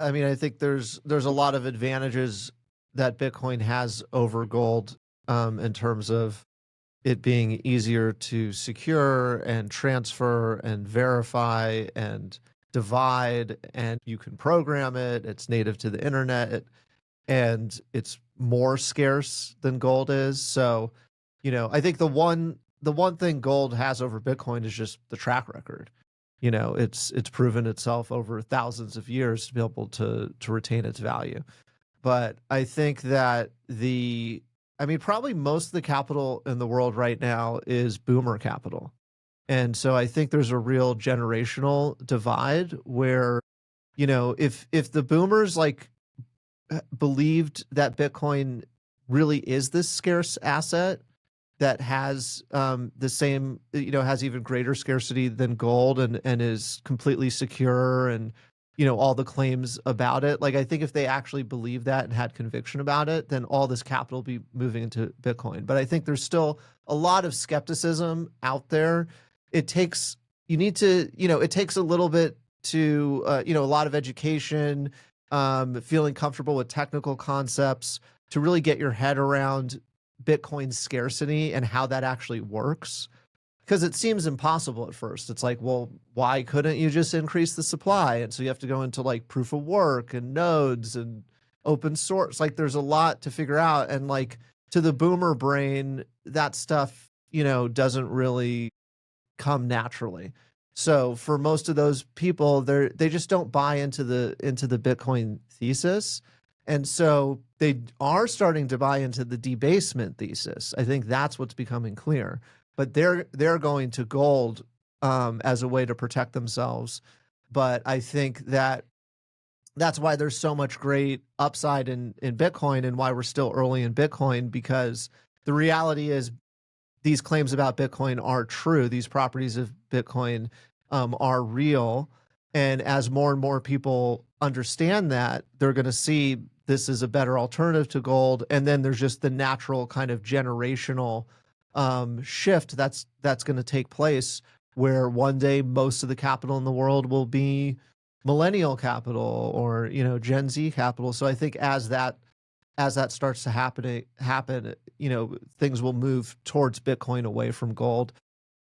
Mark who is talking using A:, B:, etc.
A: I mean, I think there's a lot of advantages that Bitcoin has over gold, in terms of it being easier to secure and transfer and verify and divide, and you can program it. It's native to the internet, and it's more scarce than gold is. So, I think the one thing gold has over Bitcoin is just the track record. It's proven itself over thousands of years to be able to retain its value. But I think that I mean, probably most of the capital in the world right now is boomer capital. And so I think there's a real generational divide where, if the boomers like believed that Bitcoin really is this scarce asset that has the same, has even greater scarcity than gold, and is completely secure, and all the claims about it. Like, I think if they actually believed that and had conviction about it, then all this capital would be moving into Bitcoin. But I think there's still a lot of skepticism out there. It takes you need to it takes a little bit to a lot of education, feeling comfortable with technical concepts to really get your head around Bitcoin's scarcity and how that actually works. Because it seems impossible at first. It's like, well, why couldn't you just increase the supply? And so you have to go into like proof of work and nodes and open source. Like, there's a lot to figure out. And like, to the boomer brain, that stuff, doesn't really come naturally. So for most of those people, they just don't buy into the Bitcoin thesis. And so they are starting to buy into the debasement thesis. I think that's what's becoming clear. But they're going to gold, as a way to protect themselves. But I think that's why there's so much great upside in Bitcoin, and why we're still early in Bitcoin, because the reality is these claims about Bitcoin are true. These properties of Bitcoin, are real. And as more and more people understand that, they're going to see this is a better alternative to gold. And then there's just the natural kind of generational shift that's going to take place, where one day most of the capital in the world will be millennial capital, or Gen Z capital. So I think as that starts to happen, things will move towards Bitcoin away from gold.